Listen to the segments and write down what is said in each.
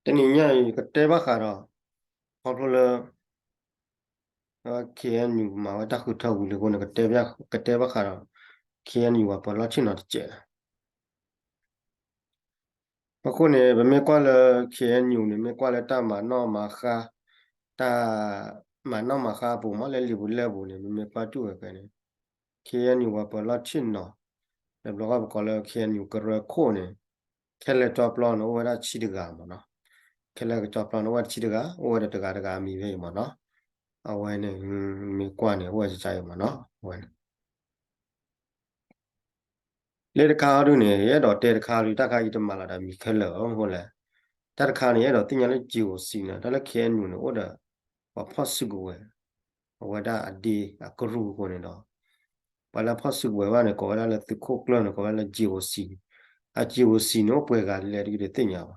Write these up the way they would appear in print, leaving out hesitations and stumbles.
တနည်းညကတဲဘခါတော့ခေါပလKNU မှာတခုထောက်ဘူးလေကိုနကတဲဘခါတော့ KNU ကပေါ်လာချင်းတော့ကျဲအခုနေဗမေကွာလ KNU နေမေကွာလတမနောမခါတာမနောမခါပုံမလဲလီဘူးလဲဘူးနေမေကွာတူပဲနေ KNU ကပေါ်လာချင်းတော့လေဘလောကကောလ KNU ကရခိုနေခဲလက်တော့ပလောနော်ဝရချီတကမနော်ခဲလက်တော့ပလောနော်ဝရချီတကဝရတကမီပဲမနော်အဝဲနေမေကွာနေဝဲကြိုင်မနော်ဝဲလေတခါတို့နေရတော့တဲတခါလူတခါဤတမလာတာမိခဲလောဟုတ်လဲတတခါနေရတော့တင်ရလဲဂျီကိုစီနာဒါလည်း KNU နေဟုတ်တယ်ဘာဖတ်စုကိုဝဲဝဒအဒီအကရူကိုနေတော့ဘာလာဖတ်စုဝဲဝါနေကောလာလဲသခုကလနကောလာဂျီကိုစီအဂျီကိုစီနော်ပွဲကလည်းဒီတင်ညာပါ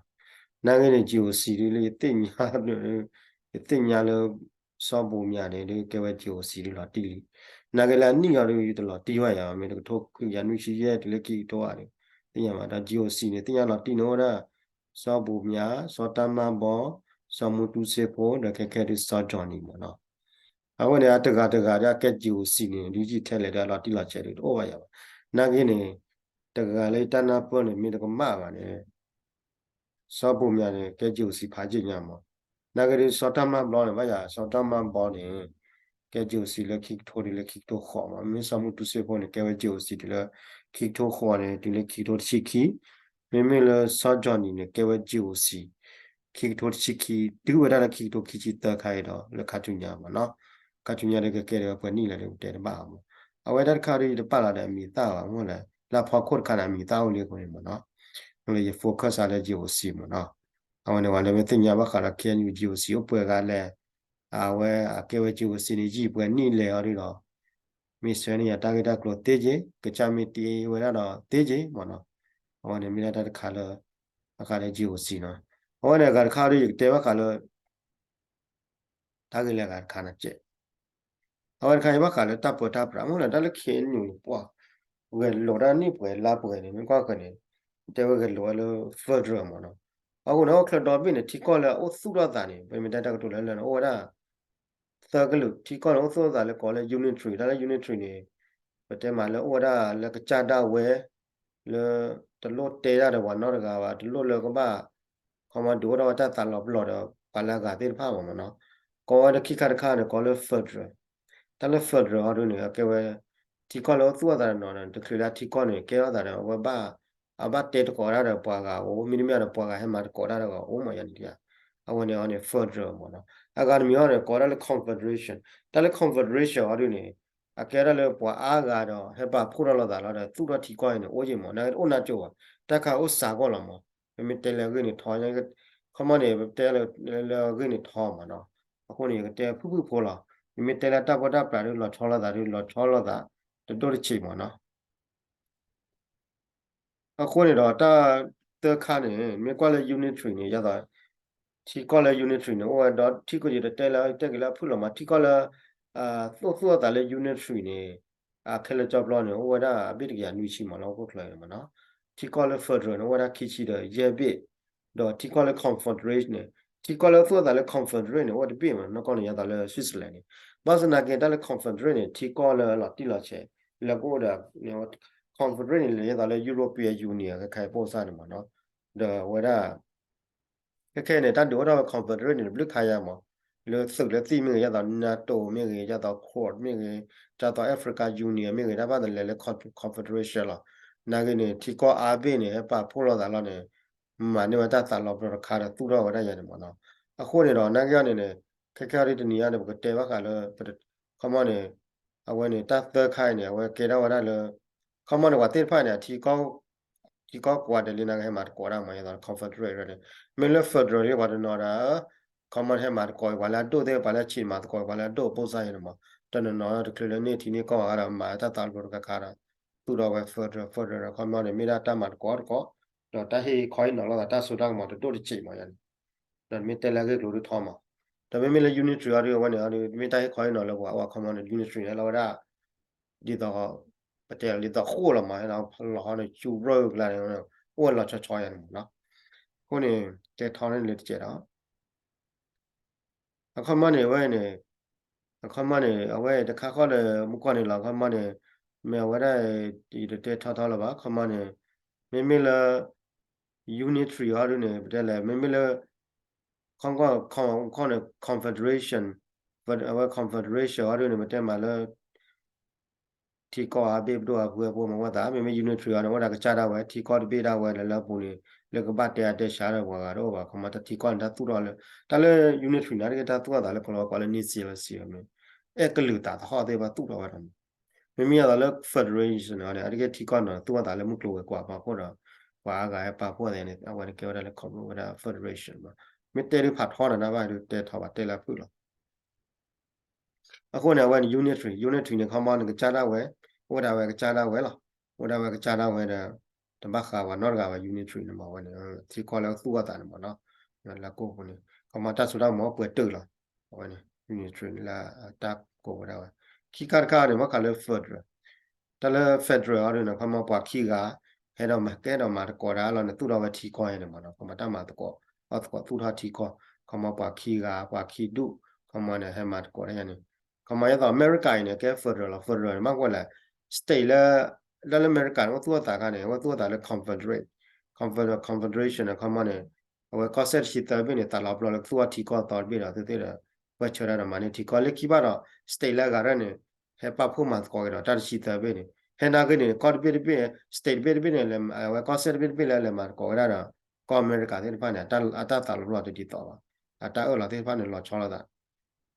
နာငယ်နေဂျီကိုစီလေးတင်ညာတင်ညာလို့စောပုံများတယ်ဒီကဲဝဲဂျီကိုစီလို့တီလီနာဂလာနိရလို့ယူတော့တီဝရမယ်တော့ထုတ်ရနုရှိရဲ့ဒီလက်ကြီးတော့ရတယ်တင်ညာမှာဒါဂျီကိုစီနေတင်ညာတော့တီနော်ဒါစောပုံများစောတမဘောစောမှုတူစေဖို့တကဲကဲဒီစောဂျွန်နီမနော်အခုနေတကရကဲဂျီကိုစီနေဒီကြီးထဲလေတော့တီလာချဲတယ်တော့ရပါနာဂင်းနေတကလေးတနာပွနေမိတကမပါနေစောပုံများနေကဲဂျီကိုစီဖာကြည့်ညမှာနာဂရီစောတမဘောနေဘာရစောတမဘောနေကဲဂျီကိုစီလက်ခိထိုးဒီလက်ခိတော့ခေါ်မှာမင်းစောမှုတူစေဖို့နေကဲဝဲဂျီကိုစီဒီလက်ခိထိုးခေါ်နေဒီလက်ခိထိုးချီခီမင်းမလစောဂျွန်နီနေကဲဝဲဂျီကိုစီခိထိုးချီခီဒီဝရလက်ခိထိုးခိချီတခိုင်တော့လက်ခတ်ညမှာနော်ကတ်ညရတဲ့ကဲရပွနီလည်းတဲ့ပါမအဝဲတခါရီတပတ်လာတဲ့မိသားပါမဟုတ်လားလာဖောက်ခုတ်ခါနာမိသားဦးလေးကိုနေမနော်လေ focus အားလည်းဂျီကိုစီမနော်အဝဲလည်းလည်းတင်ညာဘခါလာ KNU ဂျီကိုစီပွဲကလည်းအဝဲအကဲဝဲဂျီကိုစီနေကြီးပွဲနီလေရော်ဒီတော့မီဆွေးနေရတာဂက်တာကလို့တေးကြီးကချမီတီဝဲတော့တေးကြီးမနော်အဝဲလည်းမိလာတဲ့ခါလာအခါလည်းဂျီကိုစီနော်အဝဲလည်းကခါရီတဲဘခါလို့တာဂက်လည်းကခါနာကျအဝဲခိုင်ဘခါလည်းတပ်ပေါ်တပ်ပရာမလားဒါလည်း KNU ပွားဝဲလော်ဒါနိပွဲလာပွဲနေမကွာကနေတဲဝဲကလော်လို့ further မနော်အခုတော့ခလတော်ပြင်းနေတီကောလာအိုသုရတာနေပြမတက်တက်တူလဲလဲဟိုဒါသကလူတီကောလာအိုသုရတာလဲကောလဲ unit 3ဒါလဲ unit 3နေပတဲမှာလဲဟိုဒါလဲကကြတာဝဲလဲတလို့တဲရတယ်ဘောနော်တကားပါတလို့လဲကပါခမဒိုတော့တတ်တာလောဘလောတော့ပါလာကတဲ့ဖာမမနော်ကောရခိခါခါနေကောလဲ further တလဲ further အရနေကဲဝဲတီကောလာသုရတာနော်တခလာတီကောနေကဲရတာဝဘာအဘတ်တေတကောရတဲ့ပွားကဟိုမီနီမီရတဲ့ပွားကဟဲမှာကောရတဲ့ကအိုးမရနေတယ်အဝင်နေ further မနော်အကမီရတဲ့ကောရတဲ့ confederation တလဲ confederation အရနေအကဲရလဲပွားအားကတော့ဟဲပါဖူရလာတာလာတဲ့သူတော့တီကောရင်အိုးကြီးမနော်အိုနာကျော်တက်ခါဥစာကောလာမမီတဲလေကနေထောင်းရခမနေတဲလေကနေထောင်းမနော်အခုနေတဲဖူဖူဖောလာမီတဲလေတပ်ပေါ်တပ်ပလာလို့လော်ချောလာတာလော်ချောလာတာတို့ချိမနော်အခုနေတော့တာတခါနေမြေကွာလေ unit 3နေရတာတီကောလေ unit 3နေဟိုတော့တီကိုရတဲ့လာတက်ကလာဖုလမတီကောလာသုတာလေ unit 3နေခဲလကြော့ဘလောနေဟိုဒါအပိတကရနူရှိမလောကိုခလိုက်မနော်တီကောလေ federal ဟိုဒါခိချီတဲ့ရေဘစ်တော့တီကောလေ confederation နေတီကောလေသုတာလေ confederate နေဟိုတပြည့်မနော်ကောနေရတာလေ Switzerland နေဘာစနာကေတာလေ confederate နေတီကောလေလာတီလာချေလကိုဒါ confederate နေရတာလေ European Union ကခိုင်ပို့စားနေမှာနော်ဒါဝဒါခဲနေတာတို့တော့ confederate နေဘလခါရမှာလေစုလေတိမြေရတာ NATO မြေရတာ Quad မြေရတာ Africa Union မြေရပါတယ်လေ confederation လာနာကနေတီကောအားပေးနေပါဖို့လာတာလာနေမနေဝတာတာလောက်တော့ခါရသူတော့ဝရရတယ်မနော်အခုနေတော့နာကြနေနေခက်ခဲရတဲ့နေရာတွေကတဲဘခါလေခမနေအဝဲနေတတ်သခိုင်းနေအဝဲကေတော့ဝရလေခမနေဝတိဖိုင်နေတီကောကွာတယ်လင်းငယ်မှာကောရမှာရတော့ confederate ရတယ်မင်းလည်း federal ရပါတယ်နော်ဒါ common ဟဲမှာကောဝါလာတို့တဲ့ပါလာချီမှာကောဝါလာတို့ပို့ဆိုင်ရမှာတနနော်တကလေးနေတီနေကောရမှာတတ်တာလို့ကခါရသူတော့ပဲ federal common နေမိတာတတ်မှာကောတော့တဟေခိုင်းနော်လာတဆူတော့မှာတို့ချီမှာရတယ်ဒါမိတယ်လာကလို့ထောမှာဒါပေမဲ့လည်း unitary ရရဝနေရမိတိုင်းခိုင်းနော်လောကွာ common unitary လောဒါဒီတော့ပတဲလီတော့ခိုးလာမှာနော်ဖလာနေကျူရောလာနေဟိုလာချောချောရနော် ကိုနေတဲထောင်းနေလေကြတော့အခမနေဝဲနေအခမနေအဝဲတခါခေါ်လေမကွနေလောက်ခမနေမဲဝဲတဲ့ဒီတဲထောင်းလာပါခမနေမေမေလာ unitary ဟာရနေတဲ့လေမေမေလာခေါင် confederation but our confederation ဟာရနေမတဲမှာလဲทีก็อาเบบด้วยบัวบัวมาว่าตาไม่ไม่ยูนิทรีอะว่าตากระจาดาวทีก็เบดาวเลยแล้วปุ่นนี่แล้วก็บัดเตะเตะชาร์ว่าก็ว่าเขามาตทีก็อันดับตัวเลยแต่เลยยูนิทรีนั่นก็ตาตัวตาเลยคนเราก็เลยนิสัยละสิมันเอกลือตาทอดได้ว่าตัวเราทำไม่มีอะไรเลย federation อะไรอะไรก็ทีก็น่ะตัวตาเลยมุกลัวกว่าพอพอเราว่าก็ไอ้พอพอเนี่ยเอาไว้เกี่ยวกับคอมมูน federation มาไม่เตะหรือผัดทอดนะว่าเตะทอดเตะละพูดหรอအခုเนี่ยว่า unitary เนี่ยเขามาเนี่ยกระจาดาวဝဒါဝဲကချာလာဝဲလားဝဒါဝဲကချာလာဝဲတဲ့တမခါဝနော်ကဝ unitary နမဝဲနေဒီခေါ်လဲသူ့တာနမနော်လာကိုကိုနေကမတာဆူတော့မောပွေတူလားဝဲနေ unitary လာတပ်ကိုဝဒါဝဲခိကာကာနေမခါလဲ federal တလဲ federal ရနေခမပွားခိကဟဲတော့မကဲတော့မှာကောတာလောနေသူ့တော့ဝထီခေါ်ရနေမနော်ကမတာမှာတကောအော်ကောသူ့ထားထီခေါ်ခမပွားခိကပွားခိတုခမနဲ့ဟဲမှာတကောရနေခမရတော့ America နေကဲ federal မကွက်လဲ state แล้วอเมริกันว่าตัวตากันเนี่ยว่าตัวตาเลย confederation นะเขามาเนี่ยว่าก็เสร็จชิดแต่เป็นเนี่ยตาลับเราตัวที่ก็ตอนเป็นอะไรตัวเนี่ยว่าเชื่อได้มาเนี่ยที่ก็เล็กคิดว่าเรา state แล้วกันเนี่ยให้ป้าพูดมาก็ได้แต่ชิดแต่เป็นเนี่ยให้นักเนี่ยก็เป็น state เป็นเนี่ยเลยว่าก็เสร็จเป็นเลยมาก็ได้นะก็อเมริกาที่ผ่านเนี่ยแต่ตาลับเราติดต่อว่าแต่เราที่ผ่านเนี่ยเราชอบแล้ว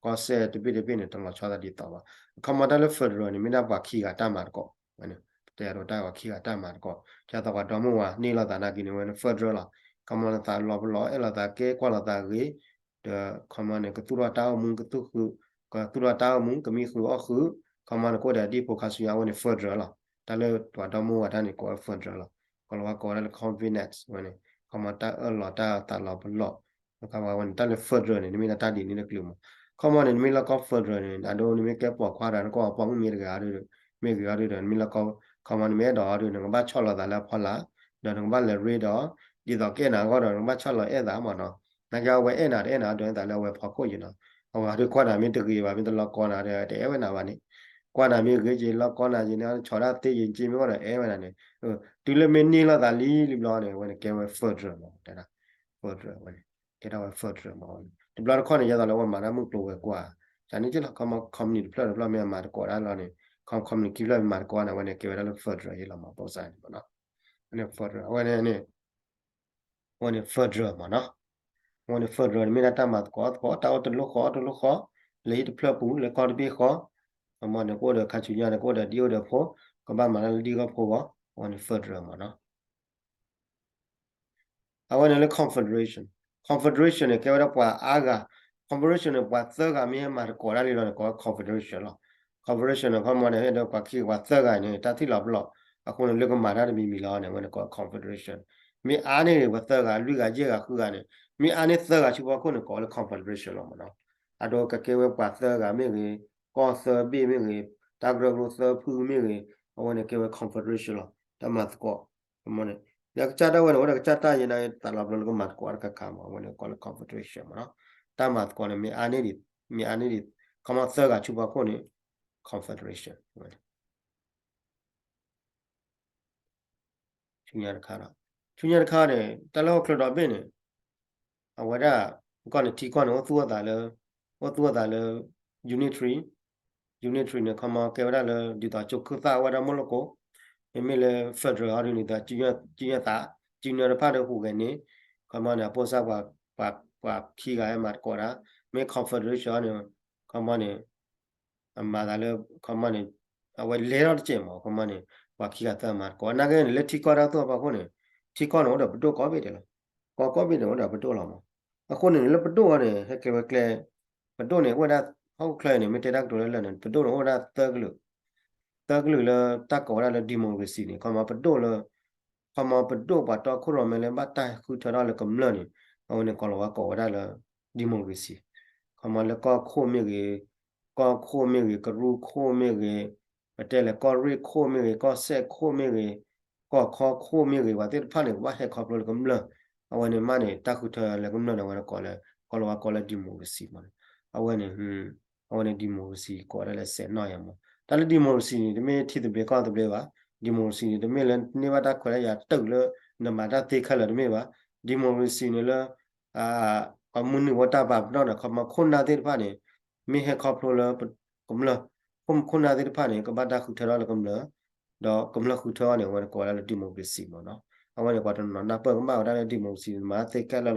ก็เสร็จเป็นเนี่ยต้องเราชอบติดต่อว่าเขามาได้เลย federal เนี่ยไม่ได้ว่าขี้กันตามมาก็เนี่ยแต่เราได้ว่าขี้กันตามมาก็จะต้องว่าดอมว่านี่เราตานากินเนี่ย federal ละเขามาตาลอบล้อเราตาเก้กว่าเราตาเกเดเขามาเนี่ยก็ตัวตามุงก็ตัวคือก็ตัวตามุงก็มีคือก็คือเขามาก็ได้ดีโฟกัสอยู่ว่าเนี่ย federal ละแต่เลยตัวดอมว่าท่านนี่ก็ federal ละก็เราว่าก็ได้ convenience ว่าเนี่ยเขามาตาเราตาลอบล้อเขาว่าวันตาเลย federal เนี่ยมีตาดีนี่นะกลุ่มเขามาเนี่ยมีแล้วก็ federal เนี่ยอันโดนี่ไม่แก้ปอกขวาดันก็ป้องมีอะไรกันด้วยไม่กี่อะไรด้วยมีแล้วก็เขามันไม่ดอด้วยหนึ่งบ้านชอบเราแต่ละพอละเดี๋ยวหนึ่งบ้านเลยรีดอดีต่อเกณฑ์นะก็เดี๋ยวหนึ่งบ้านชอบเราแต่หมดเนาะนักยาวไว้เดี๋ยวแต่เราไว้พอคุยอยู่เนาะเอาว่าด้วยความน่ามีตะกี้ว่ามีตะล็อกก่อนนะเดี๋ยวไว้หน้าวันนี้ความน่ามีคือจีล็อกก่อนนะจีเนี่ยชอดาตีจีไม่ก็เดี๋ยวไว้หน้าเนี่ยดูเลยไม่นี่เราแต่รีบร้อนเนี่ยวันนี้แกไว้ further มาแต่ละ further วันนี้แกได้ไว้ further มาวันนี้เราข้อนี้จะต้องเราว่ามาแล้วมึงกลัวกว่าจากนี้จะเราเขามาคอมมิวนิตี้เราไม่มาก่อนแล้วเนี่ยcommunity เลยมาก่อนนะวันนี้เกี่ยวกับเรื่อง further ที่เรามาพูดกันเนาะวันนี้ further วันนี้ further มาเนาะวันนี้ further มีนัดมาก่อนแต่ว่าตัวลูกขอเลยที่เพื่อปูเลยก่อนที่พี่ขอมันเนี่ยก็เดี๋ยวขั้นชุดยาเนี่ยก็เดี๋ยวเดี๋ยวพอก็บ้านมันแล้วดีก็พอวะวันนี้ further มาเนาะวันนี้เรื่อง confederation เนี่ยเกี่ยวกับว่าconfederation เนี่ยว่าเสื้อกันมีมาก่อนแล้วเราเนี่ยก็ confederation หรอconfederation เนี่ยเขามาเนี่ยเดี๋ยวก็คิดว่าเสื้อกันเนี่ยแต่ที่เราบอกအခုလည်းလောကမှာတာมีလာနေဝင်ကော confederation มีအားနေဝတ်ကလူကကြေကခုကနေมีအားနေသကချိဘောခုနကော confederation လို့မနော်အတော့ကကေဝပတ်သကမြေကြီးကောဆဘီမြေကြီးတဂရဂရဆဖူမြေကြီးဝင်ကေဝ confederation လို့တမတ်ကောမနေyak chada wen ora chata yina talab lo mat ko ar ka kama wen ko confederation no tamat ko ne mi ani di kama thga chuba ko ne confederation chunyar khara ne talo klo do bin ne awada ko ne ti ko no tu da le unitary ne kama ke wada le di ta chok ta wada mo lo ko eme le federal ဟာနေda jiya ta junior ဖတ်တော့ခုကနေကမနာပေါ်စားပါခီကရမှာကောတာမေ confederation ne ကမနေအမှားလည်းကမနေအဝဲလေတော့ကျင်မှာကမနေပါခီကတမှာကောနာကလည်းထီကောတော့ပါခုနေထီကောတော့ဘတော့ကောပြီတယ်ကောပြီတော့ဘတော့လာမှာအခုနေလည်းဘတော့ရတယ်ဟဲ့ကဲကဲဘတော့နေဝဒဟောက်ခဲနေမတက်တော့လည်းလည်းဘတော့တော့ဝဒတက်လို့တကလူလတကောရလဒီမိုကရေစီနေကမပဒိုလကမပဒိုပါတော့ခုရမလဲမတိုင်ခုထရလကမလနေအဝနေကောလဝကောရလဒီမိုကရေစီကမလကခိုမေကြီးကရူခိုမေကြီးပတဲလကောရီခိုမေကြီးကဆက်ခိုမေကြီးကခေါ်ခိုမေကြီးဝတ်တဲ့ဖာနေဝါဟဲခေါပလကမလ เอาวันนี้มาเนี่ยตาคุเธอแล้วก็มันเอาวันก่อนเลยก็เลยดิโมกสีมันเอาวันนี้เอาวันนี้ดิโมกสีก็เลยเสร็จน้อยมั้งแต่ละดิโมกสีนี่ไม่ที่ตัวเบก็ตัวเบว่าดิโมกสีนี่ไม่เล่นนี่ว่าตาคนละอยากตึกเลยนมาตาตีขัดเลยไม่ว่าดิโมกสีนี่ละก็มุนว่าตาแบบนั่นนะเขามาคนนาทีผ่านเนี่ยมีให้ครอบครัวเลยก็มันเลยคนนาทีผ่านเนี่ยก็บ้านตาคุเธอแล้วก็มันเลยดอกก็มันเลยคุเธอเนี่ยวันก่อนเลยดิโมกสีมันเนาะ เอาไว้ก่อนนอนนับเปิงมาได้ดิโมซีมาเตะแค่แล้ว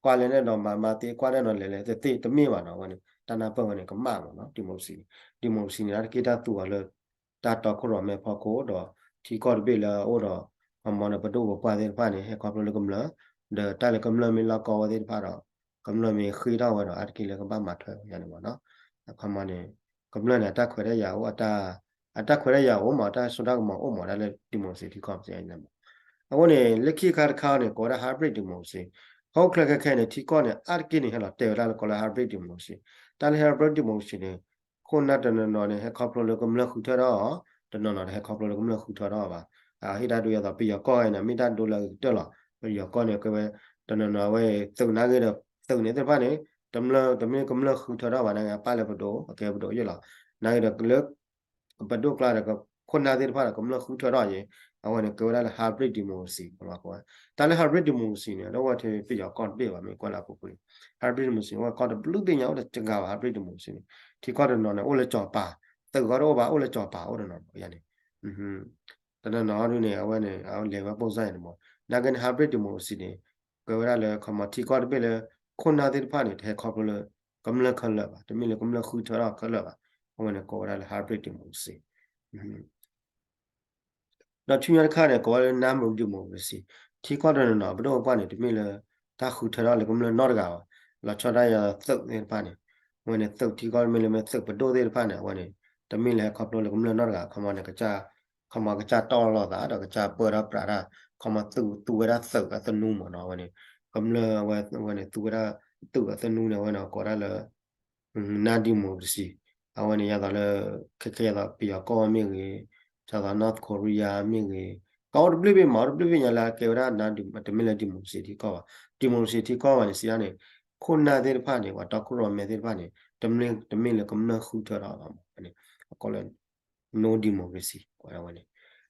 กว่าเลยเนี่ยนอนมาเตะกว่าเนี่ยนอนเลยแต่เตะตัวมีมาเนาะวันนี้ตานับเปิงวันนี้ก็มาเนาะดิโมซีนี่กีตาตัวเลยตาต่อคนรอแม่พอโคดอที่กอดเบลโอดอมอนประตูกว่าเดินผ่านนี่ให้ความรู้กำลังเดอตาเลยกำลังมีละกอเดินผ่านกำลังมีคุยได้ว่าอัดกินเลยก็บ้ามาเถอะอย่างนี้วะเนาะความมันเนี่ยกำลังเนี่ยตาคุยได้ยาวตาคุยได้ยาวโอ้หมอตาสุดาก็หมอโอ้หมอได้เลยดิโมซีที่ความเสียเนี่ย အခုနေလက်ခိခါခါနေကောရ hybrid ဒီမိုစီဟောက်ခလကခဲနေတီကောနေအာကိနေဟလာတေရလာကောလာ hybrid ဒီမိုစီတန် hybrid ဒီမိုစီနေခုနတနနော်နေဟခေါပလိုကမလခုထတော့တနနော်ဟခေါပလိုကမလခုထတော့ပါဟိတာတို့ရတော့ပြရကောနေမိတာတို့လာတက်လာပြရကောနေကပဲတနနော်ဝဲစုံနာခဲ့တော့စုံနေတဲ့ဘာနေတမကမလခုထတော့ပါနေပါလေဘဒိုအကဲဘဒိုရလာနိုင်တော့ကလဘဒိုကလာကခုနတဲ့ဘာကမလခုထတော့ရေအဝနဲ့ကိုရလာ hybrid democracy ဘာကွာတာလေ hybrid democracy เนี่ยတော့ထဲပြရကောပြပါမယ်ကွာလာပုပူ hybrid democracy ကကောဘလူးပညာတော့တကပါ hybrid democracy ဒီကောတော့နော်အိုလေကြောပါတက်ကတော့ပါအိုလေကြောပါအိုတော့နော်ရနေတနနော်ရနေအဝနဲ့အလေပုံစံနေမောနာကန် hybrid democracy เนี่ยကိုရလာခမတီကောပြလေခုနာတဲ့ဖာနေထဲခေါပလို့ကမလခလပါတမီလေကမလခုချရခလပါအဝနဲ့ကိုရလာ hybrid democracy တော့ချွန်ရခါနဲ့ကောနာမလို့ဒီမိုကရေစီတီကောတော့နော်ဘတော့ပါနေတမီလေတာခုထရလေကမလနော်တကပါလာချရရသုတ်နေပါနေဝင်နေသုတ်တီကောမီလေမသုတ်ဘတော့သေးပါနေဝင်နေတမီလေခေါပလို့လေကမလနော်တကခမနဲ့ကကြခမကကြတော်တော့တာတော့ကကြပေါ်ရပရာခမသူရသုတ်အသနူးမနော်ဝင်နေကမလဝင်နေသူရအသနူးနေဝင်တော့ကောရလေနာဒီမိုကရေစီအဝင်နေရတော့လေခက်ခဲတော့ပြကောမင်းကြီး자가 North Korea 민게 가오르블리베 마르블리베 냐라 케라 나 디밀라 디모시티 거와 디모시티 거와니 시야네 콘나데 파네 와 다쿠로 메데 파네 데밀레 검나 후터라 아니 콜레 no democracy 과라와니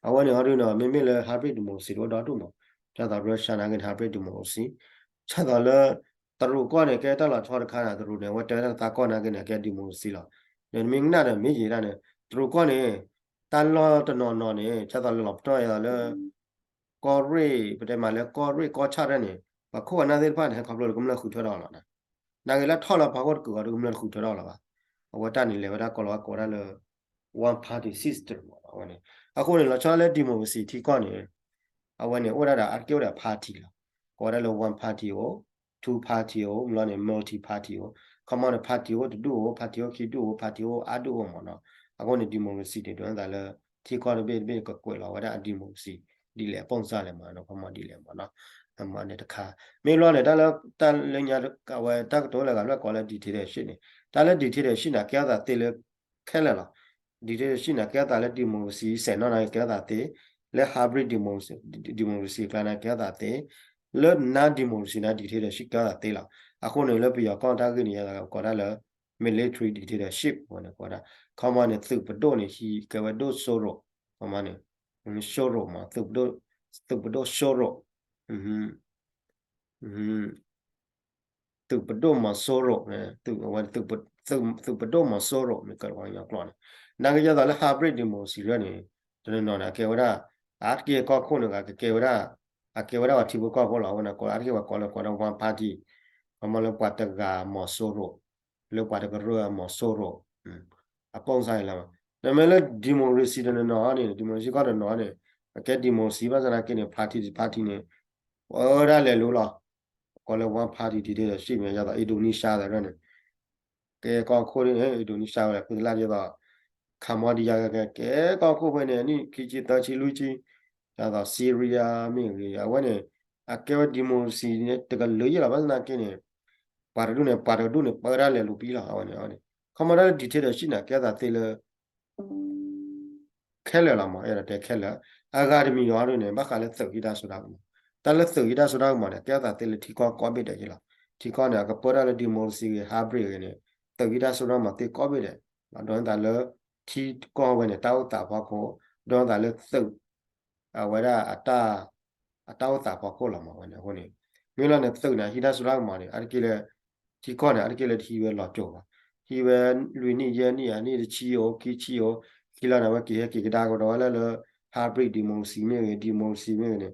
아와니 어리노 메밀레 하브리드 디모시 로 다투노 자다 러시아 나게 하브리드 디모시 자다라ตรูก็เนี่ยแกตลอดชอดข้านะตรูเนี่ยว่าแต่ตาก็นะแกเนี่ยแกดิโมซีละเนี่ยมิงน่ะเนี่ยมิจีน่ะเนี่ยตรูก็เนี่ยตลอดตนอนเนี่ยจะตลอดต่อยแล้วก็เร่ประเดี๋ยวมาแล้วก็เร่ก็ชาติเนี่ยว่าคู่นั้นเดินผ่านให้ขับรถก็ไม่เลิกขุดเท่าเรานะนางเอล้ท่อเราพักก็เกิดก็ไม่เลิกขุดเท่าเราป่ะว่าตอนนี้เลยว่าก็เราก็ได้เลย one party system วันนี้အခုเนี่ยเราชอบเล่นดิโมซีที่ก่อนเนี่ยวันนี้ว่าได้อาร์เกียวได้ party ละก็ได้เลย one party โอ two party โอมันเนี่ย multi party โอ common party โอดูโอ party โอคิดดูโอ party โออาดูโอมันเนาะအခုเนี่ยดิโมซีเนี่ยตัวนั้นแต่ละที่ก่อนเบก็กลัวเราว่าได้ดิโมซีดีเลยป้องซาเลยมันเนาะพอมาดีเลยมันเนาะมันเนี่ยตะขาไม่รู้เนี่ยแต่เรื่องยาก็ว่าตั้งตัวเลยก็แล้วก็แล้วดีที่ได้ชิเนี่ยแต่แล้วดีที่ได้ชินะแก้วแต่เตเลยแค่แล้วဒီတဲ့ရှိနာကဲတာလက်ဒီမိုစီစနော်နိုင်ကဲတာတဲ့လက်ဟာဘရစ်ဒီမိုစီကနာကဲတာတဲ့လက်နာဒီမိုစီနာဒီတဲ့ရှိကတာတဲ့လာအခုနေလက်ပြကွန်တာကနေရတာကောတာလဲ military ဒီတဲ့ ship ဝင်ကောတာခေါမနဲ့သူ့ပတော့နေရှိကဝဒိုဆိုရောခေါမနဲ့ရှိုရောမှာသူ့ပတော့ရှိုရောอืมသူပဒိုမဆိုရိုသူဝန်သူပဒိုမဆိုရိုမကရဝါကလောနာကကြတာလဲဟာဘရစ်ဒီမိုစီရနေတနနော်နာကေဝရာအာကေကောခုနကကေဝရာအကေဝရာတီဘကောဘောလာဝနာကောအာကေဝကောလကောဝန်ပါတီအမလပတ်တကမဆိုရိုလောပတ်တကရမဆိုရိုအပေါင်းဆိုင်လာနမလဲဒီမိုရီစီတနနော်နေဒီမိုစီကတော့နော်နေအကဲဒီမိုစီဘာဇနာကိနေပါတီနေဟောရလေလို့လားก็เลยว่าพาร์ตี้ที่ได้ชิมเนี่ยจะอินโดนีเซียแต่เนี่ยแกก็คนเนี่ยอินโดนีเซียเลยคือแล้วจะคำว่าดีอย่างแกก็คนไปเนี่ยนี่คิดจิตตาชิลุจิจะซีเรียมีอะไรวันเนี่ยแกว่าดิโมซีเนี่ยแต่ก็เลยละบ้านนั่นแกเนี่ยปาร์ดูเนี่ยปาร์เลยลูปีละวันเนี่ยคำว่าได้ดีที่ได้ชิมเนี่ยแกจะเตะแค่เลยละมั้งเออแต่แค่เลยอากาศมีร้อนเนี่ยบ้าเขาเลยตกที่ได้สุดท้าย但是手一旦说到嘛呢，第二大对了提高高别的去了，提高呢个不然了的模式个 hybrid 个呢，手一旦说到嘛对高别的，啊，当然了提高个呢到大包括，当然了手啊，为了到大包括了嘛，我呢，因为呢手呢一旦说到嘛呢，而且了提高呢，而且了提为老久吧，提为瑞尼耶尼啊，你的汽油给汽油，给了那么给大个多了 hybrid 的模式咩个的模式咩个呢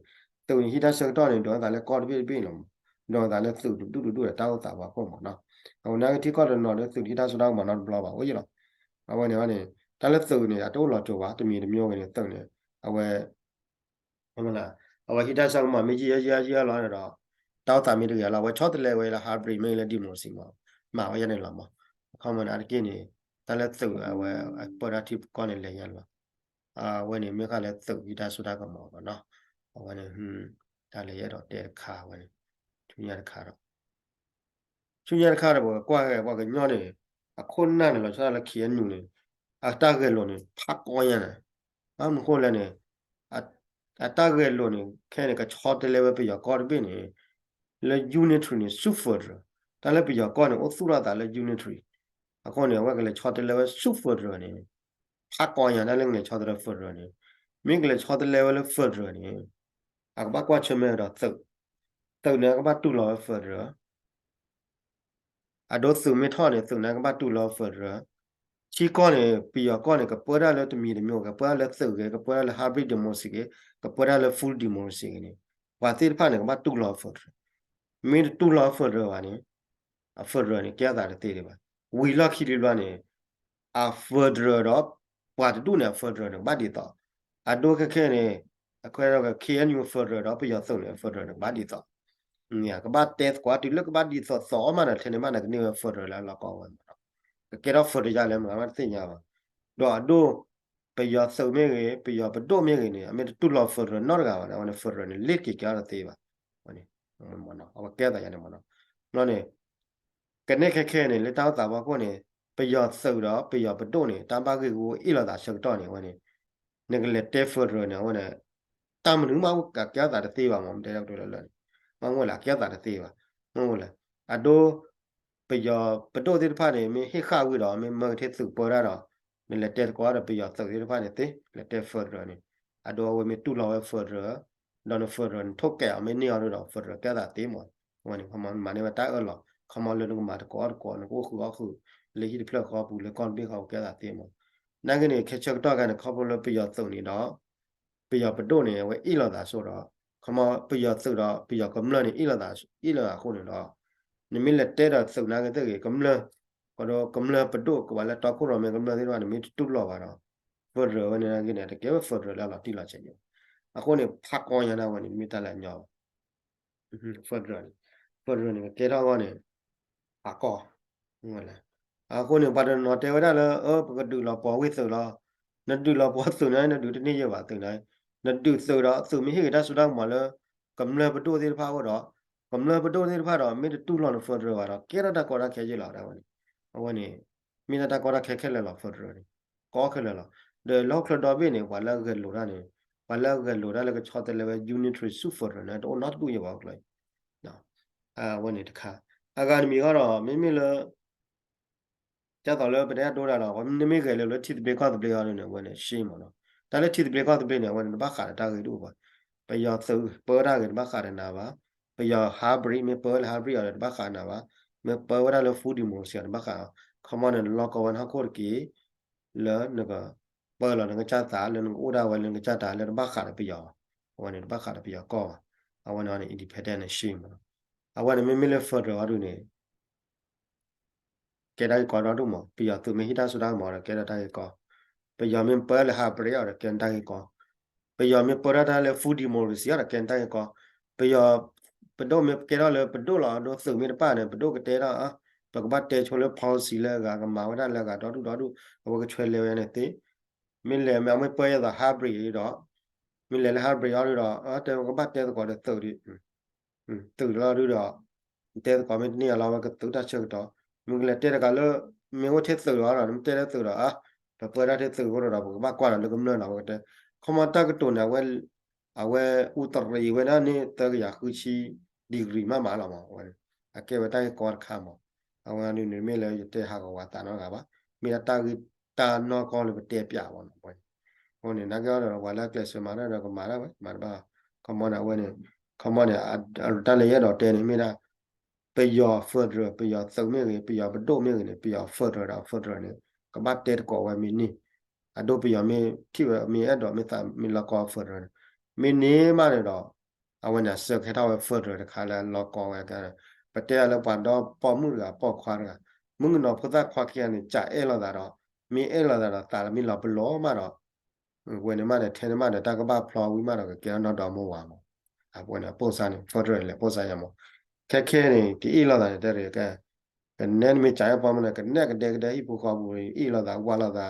？từ khi ta sơ to này đó là con biết biết lắm đó là từ đủ là tao tạo vào con mà nó còn nếu thì con nó từ khi ta sơ đó mà nó lo bảo cái gì đó à vậy này ta lấy từ này đâu là chỗ quá tôi mình nhiều cái này từ này à vậy mà là à vậy khi ta sơ mà mấy gì là đó tao tạo mình được là vậy chót lại vậy là hybrid mình là đi một xí mà vậy này làm mà không mà ăn cái này ta lấy từ à vậy productive con này là vậy à vậy này mấy cái lấy từ khi ta sơ đó cái mà nó à vậy nàyဒါလည်းရတော့တဲခါဝင်သူရတဲ့ခါတော့သူရတဲ့ခါတော့ကွာကညောနေအခုနာနေလို့ဆက်လက်ခီနူနေအတာကဲလို့နေဖတ်ကောရနေအမခိုလည်းနေအအတာကဲလို့နေခဲနေကချောတယ်လည်းပဲပြရကော်ပြနေလေ unitary နေ super ဒါလည်းပြရကောနေအသုရတာလည်း unitary အခုနေဝက်ကလည်းချောတယ်လည်းပဲ super နေဖတ်ကောရနေလည်းနေချောတယ် super နေမင်းကလည်းချောတယ်လည်းပဲ super နေအဘကွာချမဲတော့သုတ်နေကဘတူလော super à đôi sự mới thọ này sự này các bạn tu lo phật rồi chỉ con này bây giờ con này cái bữa đó là tụi mình được cái bữa là sự cái bữa là hybrid demo sĩ cái bữa là full demo sĩ này và tiếp theo này các bạn tu lo phật mình tu lo phật rồi anh ấy à phật rồi này kia là thế đấy vì là khi đi loan này à phật rồi đó và tu này phật rồi nó bắt điต่อà đôi cái này cái đó cái kia như phật rồi đó bây giờ sự này phật rồi nó bắt điต่อเนี่ยก็บ้านเตสกว่าที่เลือกบ้านดีสอสอมาน่ะเทนมาน่ะนี่ฟอร์แล้วละก็วันก็แกเราฟอร์ยาแล้วมันสิญญาบ่ดอดูไปยอสูเมเกไปยอปโตเมเกนี่อเมตุลอฟอร์นอร์กาวันฟอร์นี่เล็กกี่กาละเตบะวันนี้มันเนาะเอาแก้ได้ยังมันเนาะนั่นนี่กันเนี่ยแค่นี่เลยตาตาว่าก็นี่ไปยอสูดอไปยอปโตนี่ตามบากีกูอีละตาชักตอนี่วันนี้นี่ก็เลยเตฟอร์เนี่ยวันนี้ตามนึงมาก็แก้ได้เตบะมันได้ตัวละမငိုလာကြတာတဲ့ပါမငိုလာအဒိုပယောပတိုတိဖာနေမဟိခဝီတော့မထေစုပေါ်ရတော့မလက်တက်ကွာတော့ပယောသုတိဖာနေတဲ့လက်တက်ဖော်ရနေအဒိုဝမေတူလောဖော်ရတော့ဖော်ရထုတ်ကဲအမနေရတော့ဖော်ရကြတာတဲ့မောဝန်ခမမနေမတာအော်လောခမလလုံမာတကောကောနကိုခုလေဟိဖလကောဘူးလေကွန်ပိခောကြတာတဲ့မောနိုင်ကနေခက်ချက်တော့ကနေခေါပလပယောသုနေတော့ပယောပတိုနေဝဲဣလောတာဆိုတော့ခမပယောသုတော့ပယောကမလနေဣလောတာဣလောခုနေတော့နိမိလက်တဲတော့သုနာကတဲ့ကမလကတော့ကမလပတိုကဝလာတော့ခုရမေကမလသေးတော့နိမိတူလောပါတော့ဖော်ရဝနေကနေတကယ်ဖော်ရလာလာတိလာချင်ညအခုနေဖတ်ကောရနာဝနေမိတလာညောဖော်ရနေကဲတော့ကနေအကောဟုတ်လားအခုနေပါတော့နော်တဲဝရလာပကတူလာပေါ်ဝိသုလာနတူလာပေါ်သုနိုင်နတူတနေ့ရပါတင်နိုင်နတူဆိုတော့သူမိဟိတာဆိုတော့မလကမလပတိုသေးဖာတော့ကမလပတိုသေးဖာတော့မိတူလောနဖော်ရပါတော့ကဲရတာကောရခဲကြလာတယ်ဝနေမိနတာကောရခဲလဲလာဖော်ရကောခဲလဲလာเดล็อกดอบิเนี่ยว่าละกะโลดาเนี่ยว่าละกะโลดาละกะชอตเลเวล unitary super นะတော့ not กูရပါဘူးလေနော်ဝန်နေတခါအကာဒမီကတော့မိလကြတော့လည်းပတဲ့တိုးတာတော့နိမိကလေးလို့ထိတဲ့ကောက်တဲ့ရတယ်နဲ့ဝန်နေရှင်းမလို့ဒါလည်းထိတဲ့ကောက်တဲ့နဲ့ဝန်နေဘာခါတာကြည့်လို့ပါပယောသုပေါ်တာကဘာခါရနာပါပယောဟာဘရီမပေါ်ဟာဘရီရဘာခါနာပါမပေါ်တာလို့ဖူဒီမိုစီရဘာခါခမန်နဲ့လောကဝန်ဟာကိုကီလဲနကပေါ်လာငါချတာလဲငါဥဒါဝလဲငါချတာလဲဘာခါရပယောဝန်နေဘာခါရပယောကောအဝန်နေ independent ရှင်းမလို့အဝန်နေမိလေဖော်ရရနေကဲတိုင်းကောတော့မပြရသူမဟိတာဆိုတာမော်ကဲတိုင်းကောပယောမင်းပယ်ဟာပရရကဲတိုင်းကောပယောမင်းပရတာလေဖူဒီမိုရီစီရကဲတိုင်းကောပယောပဒိုမကဲရလေပဒိုလာတော့စုံမင်းပါနေပဒိုကတဲရာပကပတ်တဲချိုလေဖောင်းစီလေကမာဝဒလေကတော့တူဟိုကချွဲလေရနေတဲ့မင်းလေမမပယ်ရတာဟာဘရီတော့မင်းလေဟာဘရီရတော့တဲကပတ်တဲကောတဲ့သူရီတူလာရတော့တဲကောမင်းနေလာဝကတူတာချက်တော့မင်္ဂလာတဲကလည်းမင်းဝထက်ဆိုရတာမတဲတဲ့ဆိုတော့တော့ပေါ်ရတဲ့ဆိုတော့ဘာကွာလည်းကမလို့တော့တဲ့ခမတာကတုန်ဝဲ awe utari we na ni ta ya khu chi degree ma la ma we ake we ta ko kha ma awe ni ni me le te ha ko wa ta no ga ba mi ta gi ta no ko le te pya wa no we ho ni na ga ro wa la class ma na ko ma la we ma ba come on we ni come on ya ta le ya do te ni mi na pe yo further pe yo so me pe yo ba do me ni pe yo further ni ka ba te ko we mi ni a do pe yo mi ti we mi a do mi ta mi la ko further mi ni ma ne do a we na se ke ta we further ka la lo ko we ka pa te la pa do po mu ga po khwa ga mu no pha ta khwa ke ni cha e la da do mi e la da ta mi la ba lo ma do we ni ma ne the ni ma ne ta ka ba phlo wi ma do ke no do mo wa mo a we na po sa ni further le po sa ya mo ခက်ခဲနေဒီအိလာတာတဲ့ရကဲနဲမချာပါမနဲ့ကနဲကတဲ့တဲ့ဤပူခေါ်ဘူးအိလာတာဝါလာတာ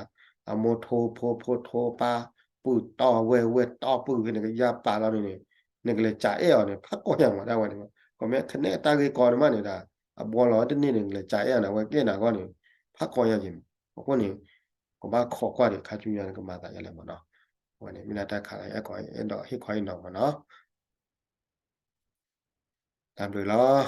အမောထိုးဖိုးဖိုးထိုးပါပူတော်ဝဲတော်ပူကနေကရပါလာနေနေကလေးချာအဲ့အောင်နေဖတ်ကောရမှာတော့ဝင်ကမဲခနဲ့တာကြီးကော်မနေတာအပေါ်လာတဲ့နေ့နေကလေးချာအဲ့အောင်ဝဲကဲနာကောနေဖတ်ကောရခြင်းကိုနေကဘာခေါ်ခွားတယ်ခါကျူရကမှတာရလဲမနော်ဝင်နေမိနာတက်ခါလိုက်အကောအဲ့တော့ဟိခွိုင်းတော့မနော်တမ်ပြီလား